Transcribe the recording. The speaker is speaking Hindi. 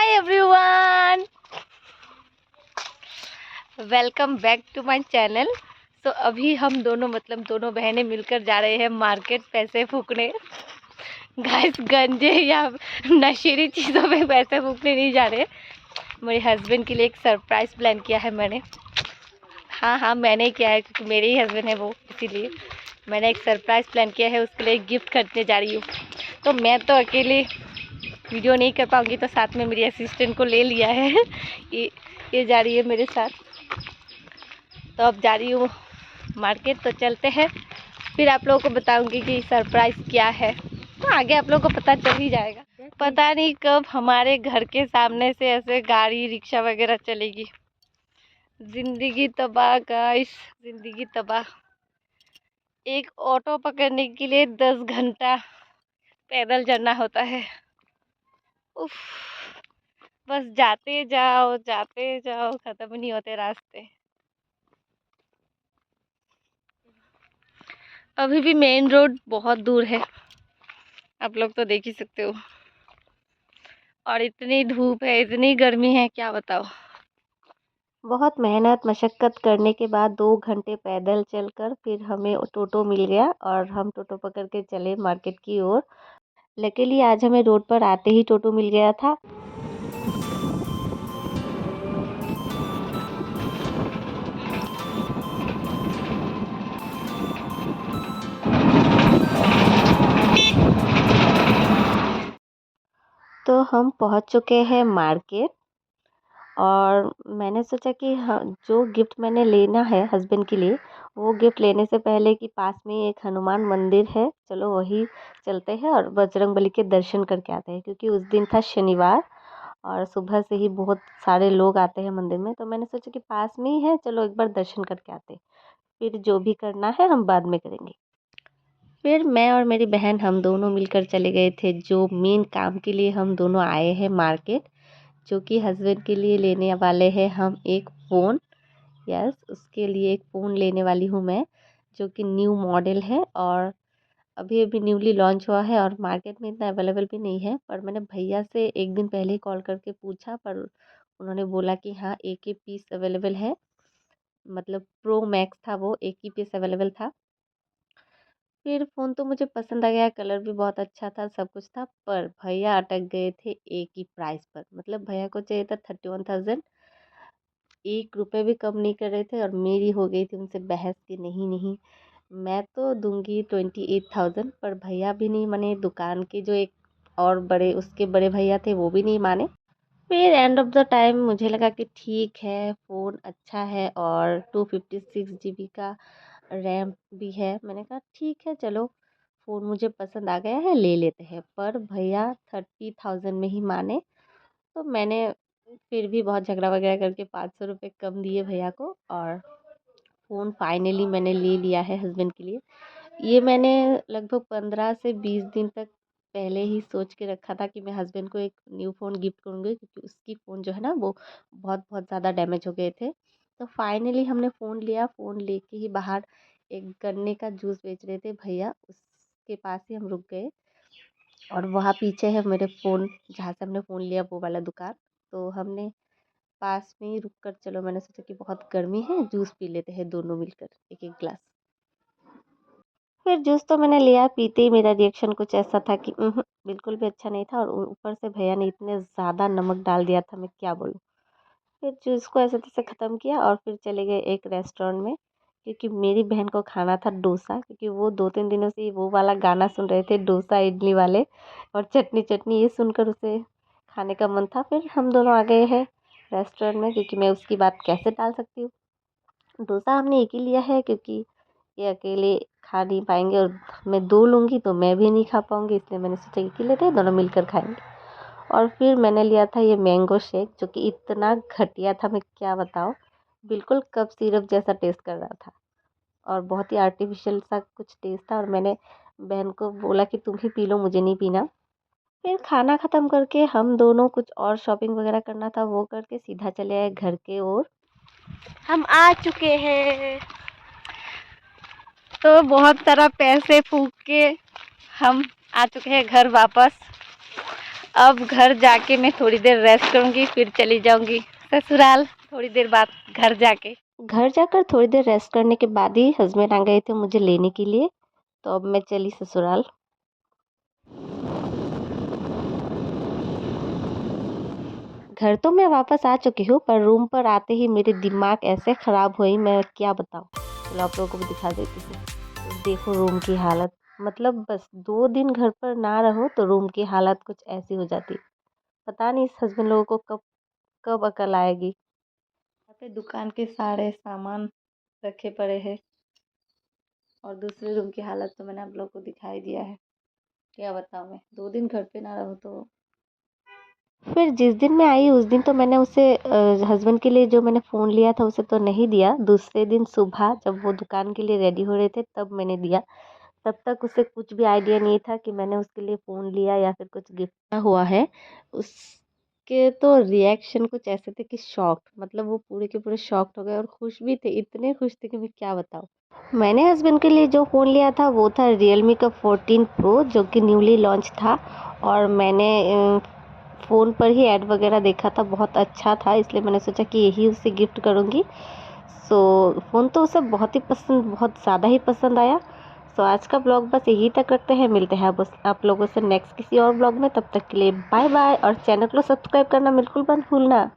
Hi everyone, welcome back to my channel. तो अभी हम दोनों बहनें मिलकर जा रहे हैं मार्केट पैसे फूकने। गाइस, गंजे या नशीली चीज़ों में पैसे फूकने नहीं जा रहे। मेरे हस्बैंड के लिए एक सरप्राइज़ प्लान किया है मैंने। हाँ, मैंने ही किया है क्योंकि मेरे ही हस्बैंड है वो, इसीलिए मैंने एक सरप्राइज़ प्लान किया है। उसके लिए एक गिफ्ट खरीदने जा रही हूँ। तो मैं तो अकेले वीडियो नहीं कर पाऊँगी, तो साथ में मेरी असिस्टेंट को ले लिया है। ये जा रही है मेरे साथ। तो अब जा रही हूँ मार्केट, तो चलते हैं। फिर आप लोगों को बताऊंगी कि सरप्राइज़ क्या है। तो आगे आप लोगों को पता चल ही जाएगा। पता नहीं कब हमारे घर के सामने से ऐसे गाड़ी रिक्शा वगैरह चलेगी। ज़िंदगी तबाह गाइस, ज़िंदगी तबाह। एक ऑटो पकड़ने के लिए 10 घंटा पैदल चलना होता है। उफ, बस जाते जाओ ख़त्म नहीं होते रास्ते। अभी भी मेन रोड बहुत दूर है, आप लोग तो देख ही सकते हो। और इतनी धूप है, इतनी गर्मी है, क्या बताओ। बहुत मेहनत मशक्क़त करने के बाद 2 घंटे पैदल चलकर फिर हमें टोटो मिल गया और हम टोटो पकड़ के चले मार्केट की ओर। लकीली आज हमें रोड पर आते ही टोटो मिल गया था। तो हम पहुंच चुके हैं मार्केट और मैंने सोचा कि हाँ, जो गिफ्ट मैंने लेना है हस्बैंड के लिए, वो गिफ्ट लेने से पहले कि पास में ही एक हनुमान मंदिर है, चलो वही चलते हैं और बजरंगबली के दर्शन करके आते हैं। क्योंकि उस दिन था शनिवार और सुबह से ही बहुत सारे लोग आते हैं मंदिर में। तो मैंने सोचा कि पास में ही है, चलो एक बार दर्शन करके आते हैं, फिर जो भी करना है हम बाद में करेंगे। फिर मैं और मेरी बहन हम दोनों मिलकर चले गए थे जो मेन काम के लिए हम दोनों आए हैं मार्केट, जो कि हस्बैंड के लिए लेने वाले हैं हम एक फ़ोन। यस, उसके लिए एक फ़ोन लेने वाली हूँ मैं, जो कि न्यू मॉडल है और अभी अभी न्यूली लॉन्च हुआ है और मार्केट में इतना अवेलेबल भी नहीं है। पर मैंने भैया से एक दिन पहले ही कॉल करके पूछा, पर उन्होंने बोला कि हाँ, एक ही पीस अवेलेबल है। मतलब प्रो मैक्स था वो, एक ही पीस अवेलेबल था। फिर फ़ोन तो मुझे पसंद आ गया, कलर भी बहुत अच्छा था, सब कुछ था। पर भैया अटक गए थे एक ही प्राइस पर। मतलब भैया को चाहिए था 31,000, 1 रुपये भी कम नहीं कर रहे थे। और मेरी हो गई थी उनसे बहस कि नहीं, मैं तो दूंगी 28,000। पर भैया भी नहीं माने, दुकान के जो एक और बड़े उसके बड़े भैया थे वो भी नहीं माने। फिर एंड ऑफ द टाइम मुझे लगा कि ठीक है, फ़ोन अच्छा है और 256 GB का रैम भी है। मैंने कहा ठीक है, चलो फ़ोन मुझे पसंद आ गया है, ले लेते हैं। पर भैया 30,000 में ही माने। तो मैंने फिर भी बहुत झगड़ा वगैरह करके 500 रुपये कम दिए भैया को और फ़ोन फाइनली मैंने ले लिया है हस्बैंड के लिए। ये मैंने लगभग 15 से 20 दिन तक पहले ही सोच के रखा था कि मैं हस्बैंड को एक न्यू फ़ोन गिफ्ट करूँगी, क्योंकि उसकी फ़ोन जो है ना वो बहुत बहुत ज़्यादा डैमेज हो गए थे। तो फाइनली हमने फ़ोन लिया। फ़ोन लेके ही बाहर एक गन्ने का जूस बेच रहे थे भैया, उसके पास ही हम रुक गए। और वहाँ पीछे है मेरे फ़ोन, जहाँ से हमने फ़ोन लिया वो वाला दुकान। तो हमने पास में ही रुक कर, चलो मैंने सोचा कि बहुत गर्मी है, जूस पी लेते हैं दोनों मिलकर एक एक ग्लास। फिर जूस तो मैंने लिया, पीते ही मेरा रिएक्शन कुछ ऐसा था कि बिल्कुल भी अच्छा नहीं था। और ऊपर से भैया ने इतने ज़्यादा नमक डाल दिया था, मैं क्या बोलूँ। फिर जूस को ऐसे तैसे ख़त्म किया और फिर चले गए एक रेस्टोरेंट में, क्योंकि मेरी बहन को खाना था डोसा। क्योंकि वो 2-3 दिनों से वो वाला गाना सुन रहे थे, डोसा इडली वाले और चटनी चटनी, ये सुनकर उसे खाने का मन था। फिर हम दोनों आ गए हैं रेस्टोरेंट में, क्योंकि मैं उसकी बात कैसे टाल सकती हूँ। डोसा हमने एक ही लिया है क्योंकि ये अकेले खा नहीं पाएंगे और मैं 2 लूँगी तो मैं भी नहीं खा पाऊँगी, इसलिए मैंने सोचा कि लेते हैं, दोनों मिलकर खाएंगे। और फिर मैंने लिया था ये मैंगो शेक, जो कि इतना घटिया था, मैं क्या बताऊँ। बिल्कुल कप सिरप जैसा टेस्ट कर रहा था और बहुत ही आर्टिफिशियल सा कुछ टेस्ट था। और मैंने बहन को बोला कि तुम ही पी लो, मुझे नहीं पीना। फिर खाना ख़त्म करके हम दोनों कुछ और शॉपिंग वगैरह करना था, वो करके सीधा चले आए घर के ओर। हम आ चुके हैं। तो बहुत सारा पैसे फूक के हम आ चुके हैं घर वापस। अब घर जाके मैं थोड़ी देर रेस्ट करूँगी, फिर चली जाऊँगी ससुराल थोड़ी देर बाद घर जाकर थोड़ी देर रेस्ट करने के बाद ही हस्बैंड आ गए थे मुझे लेने के लिए। तो अब मैं चली ससुराल। घर तो मैं वापस आ चुकी हूँ, पर रूम पर आते ही मेरे दिमाग ऐसे ख़राब हुई, मैं क्या बताऊँ। चलो आप लोगों को भी दिखा देती हूँ। तो देखो रूम की हालत, मतलब बस 2 दिन घर पर ना रहो तो रूम की हालत कुछ ऐसी हो जाती। पता नहीं इस हस्बैंड लोगों को कब कब अकल आएगी। यहाँ पे दुकान के सारे सामान रखे पड़े हैं और दूसरे रूम की हालत तो मैंने आप लोगों को दिखाई दिया है। क्या बताऊँ मैं, 2 दिन घर पे ना रहो तो। फिर जिस दिन मैं आई उस दिन तो मैंने उसे हस्बैंड के लिए जो मैंने फ़ोन लिया था उसे तो नहीं दिया। दूसरे दिन सुबह जब वो दुकान के लिए रेडी हो रहे थे तब मैंने दिया। तब तक उसे कुछ भी आइडिया नहीं था कि मैंने उसके लिए फ़ोन लिया या फिर कुछ गिफ्ट हुआ है। उसके तो रिएक्शन कुछ ऐसे थे कि शॉक्ड, मतलब वो पूरे के पूरे शॉक्ड हो गए और खुश भी थे, इतने खुश थे कि मैं क्या बताऊँ। मैंने हस्बैंड के लिए जो फ़ोन लिया था वो था रियलमी का 14 प्रो, जो कि न्यूली लॉन्च था। और मैंने फ़ोन पर ही ऐड वगैरह देखा था, बहुत अच्छा था, इसलिए मैंने सोचा कि यही उसे गिफ्ट करूँगी। सो फ़ोन तो उसे बहुत ही पसंद, बहुत ज़्यादा ही पसंद आया। सो आज का ब्लॉग बस यहीं तक रखते हैं, मिलते हैं बस आप लोगों से नेक्स्ट किसी और ब्लॉग में। तब तक के लिए बाय बाय, और चैनल को सब्सक्राइब करना बिल्कुल मत भूलना।